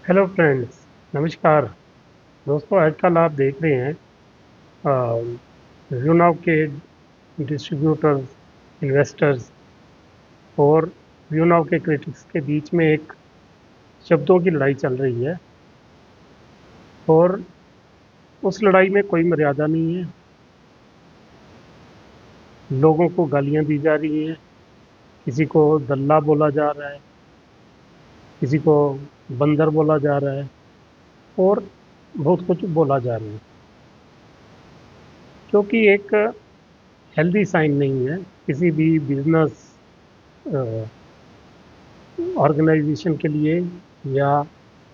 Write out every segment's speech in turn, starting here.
Hello friends. नमस्कार दोस्तों। आजकल आप देख रहे हैं यूनाव के डिस्ट्रीब्यूटर्स, इन्वेस्टर्स और यूनाव के क्रिटिक्स के बीच में एक शब्दों की लड़ाई चल रही है। और उस लड़ाई में कोई मर्यादा नहीं है। लोगों को गालियां दी जा रही हैं, किसी को दल्ला बोला जा रहा है, किसी को बंदर बोला जा रहा है और बहुत कुछ बोला जा रहा है, जो कि एक हेल्दी साइन नहीं है किसी भी बिजनेस ऑर्गेनाइजेशन के लिए या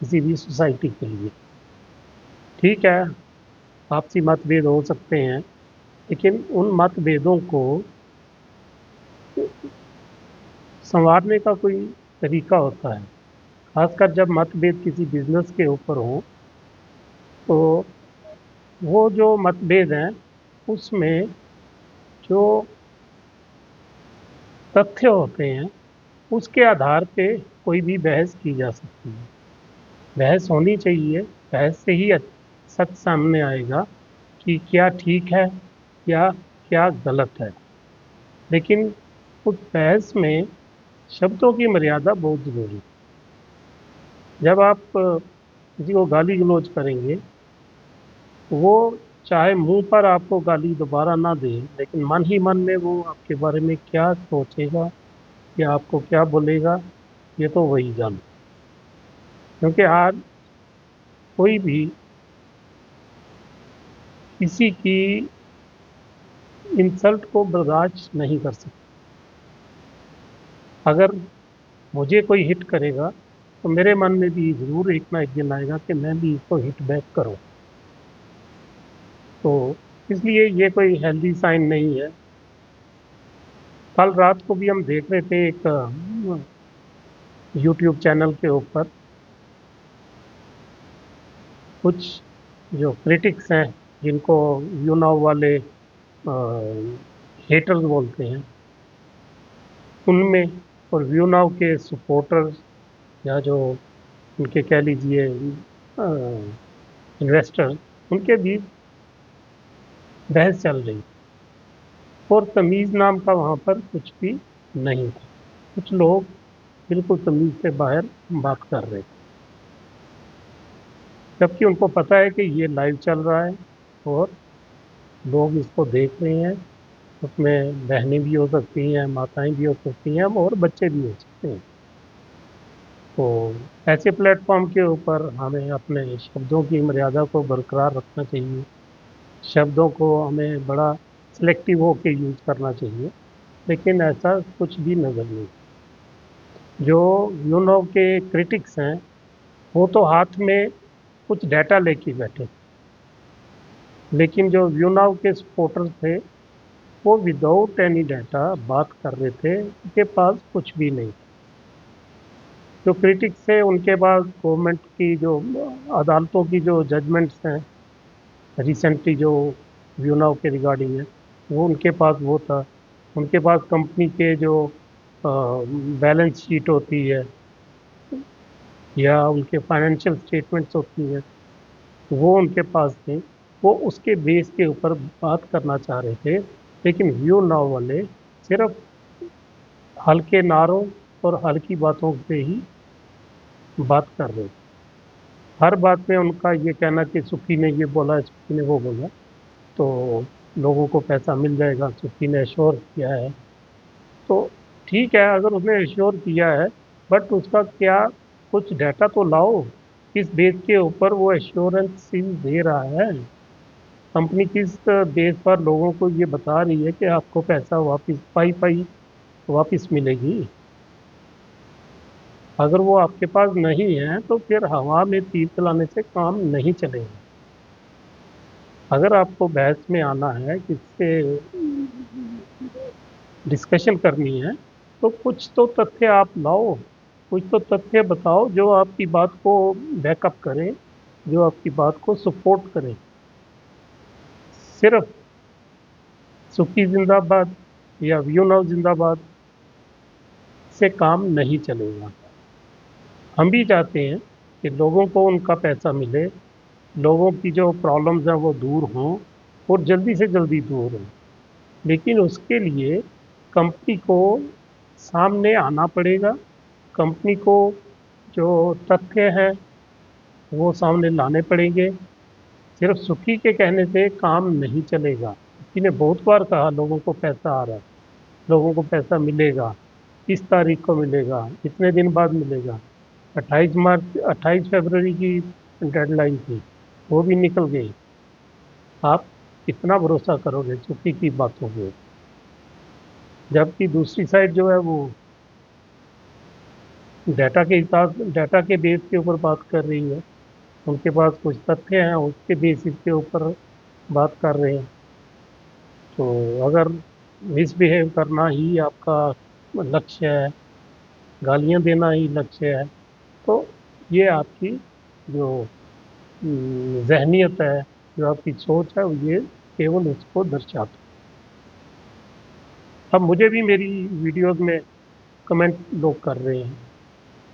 किसी भी सोसाइटी के लिए। ठीक है, आपसी मतभेद हो सकते हैं, लेकिन उन मतभेदों को संवारने का कोई तरीका होता है। खासकर जब मतभेद किसी बिजनेस के ऊपर हो, तो वो जो मतभेद हैं उसमें जो तथ्य होते हैं उसके आधार पे कोई भी बहस की जा सकती है। बहस होनी चाहिए। बहस से ही सच सामने आएगा कि क्या ठीक है या क्या गलत है। लेकिन उस बहस में शब्दों की मर्यादा बहुत जरूरी है। जब आप किसी को गाली गलौज करेंगे, वो चाहे मुंह पर आपको गाली दोबारा ना दे, लेकिन मन ही मन में वो आपके बारे में क्या सोचेगा या आपको क्या बोलेगा, ये तो वही जाने। क्योंकि आज कोई भी किसी की इंसल्ट को बर्दाश्त नहीं कर सकता। अगर मुझे कोई हिट करेगा तो मेरे मन में भी जरूर एक ना एक दिन आएगा कि मैं भी इसको हिट बैक करूं। तो इसलिए ये कोई हेल्दी साइन नहीं है। कल रात को भी हम देख रहे थे एक यूट्यूब चैनल के ऊपर कुछ जो क्रिटिक्स हैं, जिनको यूनाव वाले हेटर्स बोलते हैं, उनमें और यूनाव के सपोर्टर्स या जो उनके कह लीजिए इन्वेस्टर, उनके बीच बहस चल रही। और तमीज नाम का वहां पर कुछ भी नहीं था। कुछ लोग बिल्कुल तमीज से बाहर बात कर रहे थे, जबकि उनको पता है कि ये लाइव चल रहा है और लोग इसको देख रहे हैं। उसमें बहनें भी हो सकती हैं, माताएं भी हो सकती हैं और बच्चे भी हो सकते हैं। तो ऐसे प्लेटफॉर्म के ऊपर हमें अपने शब्दों की मर्यादा को बरकरार रखना चाहिए। शब्दों को हमें बड़ा सिलेक्टिव होकर यूज करना चाहिए। लेकिन ऐसा कुछ भी नजर नहीं। जो यूनो के क्रिटिक्स हैं, वो तो हाथ में कुछ डाटा लेके बैठे, लेकिन जो यूनाव के सपोर्टर थे वो विदाउट एनी डाटा बात कर रहे थे। उनके पास कुछ भी नहीं। जो क्रिटिक्स थे उनके पास गवर्नमेंट की जो अदालतों की जो जजमेंट्स हैं रिसेंटली जो यूनाव के रिगार्डिंग है, वो उनके पास वो था। उनके पास कंपनी के जो बैलेंस शीट होती है या उनके फाइनेंशियल स्टेटमेंट्स होती है, वो उनके पास थे। वो उसके बेस के ऊपर बात करना चाह रहे थे। लेकिन व्यू नाव वाले सिर्फ हल्के नारों और हल्की बातों से ही बात कर रहे थे। हर बात में उनका ये कहना कि सुखी ने ये बोला, सुखी ने वो बोला, तो लोगों को पैसा मिल जाएगा, सुखी ने एश्योर किया है। तो ठीक है, अगर उसने एश्योर किया है, बट उसका क्या, कुछ डाटा तो लाओ। किस बेस के ऊपर वो एश्योरेंस दे रहा है? कंपनी किस बेस पर लोगों को ये बता रही है कि आपको पैसा वापस पाई पाई वापस मिलेगी? अगर वो आपके पास नहीं है तो फिर हवा में तीर चलाने से काम नहीं चलेगा। अगर आपको बहस में आना है, किससे डिस्कशन करनी है, तो कुछ तो तथ्य आप लाओ। कुछ तो तथ्य बताओ जो आपकी बात को बैकअप करें, जो आपकी बात को सपोर्ट करें। सिर्फ सुखी जिंदाबाद या व्यू नाउ जिंदाबाद से काम नहीं चलेगा। हम भी चाहते हैं कि लोगों को उनका पैसा मिले, लोगों की जो प्रॉब्लम्स हैं वो दूर हों और जल्दी से जल्दी दूर हों। लेकिन उसके लिए कंपनी को सामने आना पड़ेगा, कंपनी को जो तथ्य है वो सामने लाने पड़ेंगे। सिर्फ सुखी के कहने से काम नहीं चलेगा। सुखी ने बहुत बार कहा लोगों को पैसा आ रहा है, लोगों को पैसा मिलेगा, इस तारीख को मिलेगा, इतने दिन बाद मिलेगा। 28 फरवरी की डेडलाइन थी, वो भी निकल गई। आप कितना भरोसा करोगे सुखी की बातों पे? जबकि दूसरी साइड जो है वो डाटा के बेस के ऊपर बात कर रही है, उनके पास कुछ तथ्य हैं, उसके बेसिस के ऊपर बात कर रहे हैं। तो अगर मिसबिहेव करना ही आपका लक्ष्य है, गालियां देना ही लक्ष्य है, तो ये आपकी जो जहनियत है, जो आपकी सोच है, ये केवल उसको दर्शाता है। अब मुझे भी मेरी वीडियोस में कमेंट लोग कर रहे हैं,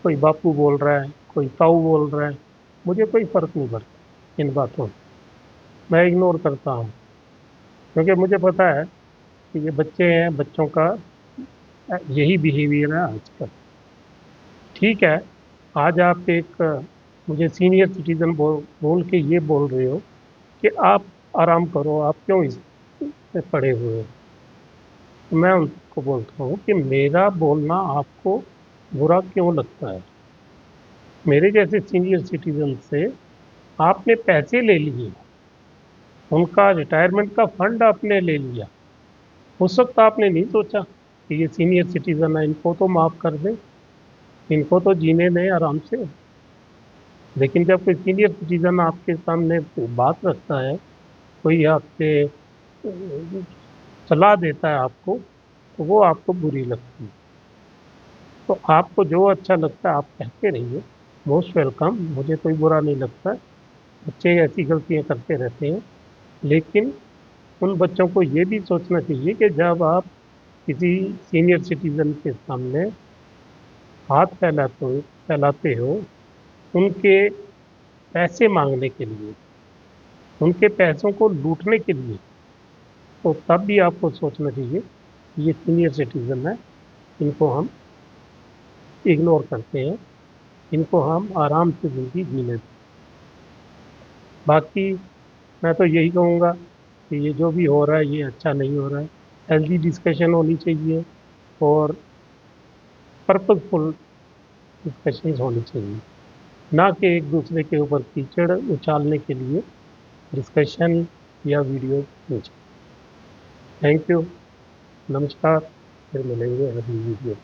कोई बापू बोल रहा है, कोई ताऊ बोल रहा है, मुझे कोई फर्क नहीं पड़ता इन बातों से। मैं इग्नोर करता हूँ, क्योंकि मुझे पता है कि ये बच्चे हैं, बच्चों का यही बिहेवियर है आजकल। ठीक है, आज आप एक मुझे सीनियर सिटीजन बोल के ये बोल रहे हो कि आप आराम करो, आप क्यों इसमें पड़े हुए हो। तो मैं उनको बोलता हूँ कि मेरा बोलना आपको बुरा क्यों लगता है? मेरे जैसे सीनियर सिटीजन से आपने पैसे ले लिए, उनका रिटायरमेंट का फंड आपने ले लिया। उस वक्त आपने नहीं सोचा कि ये सीनियर सिटीजन है, इनको तो माफ कर दे, इनको तो जीने दें आराम से। लेकिन जब कोई सीनियर सिटीजन आपके सामने कोई बात रखता है, कोई आपसे सलाह देता है आपको, तो वो आपको बुरी लगती है। तो आपको जो अच्छा लगता है आप कहते रहिए, मोस्ट वेलकम, मुझे कोई बुरा नहीं लगता। बच्चे ऐसी गलतियां करते रहते हैं, लेकिन उन बच्चों को ये भी सोचना चाहिए कि जब आप किसी सीनियर सिटीजन के सामने हाथ फैलाते हो उनके पैसे मांगने के लिए, उनके पैसों को लूटने के लिए, तो तब भी आपको सोचना चाहिए कि ये सीनियर सिटीजन है, इनको हम इग्नोर करते हैं, इनको हम आराम से जिंदगी जीने दें। बाकी मैं तो यही कहूँगा कि ये जो भी हो रहा है ये अच्छा नहीं हो रहा है। हेल्दी डिस्कशन होनी चाहिए और पर्पजफुल डिस्कशंस होनी चाहिए, ना कि एक दूसरे के ऊपर कीचड़ उछालने के लिए डिस्कशन या वीडियो होनी चाहिए। थैंक यू, नमस्कार, फिर मिलेंगे अगली वीडियो।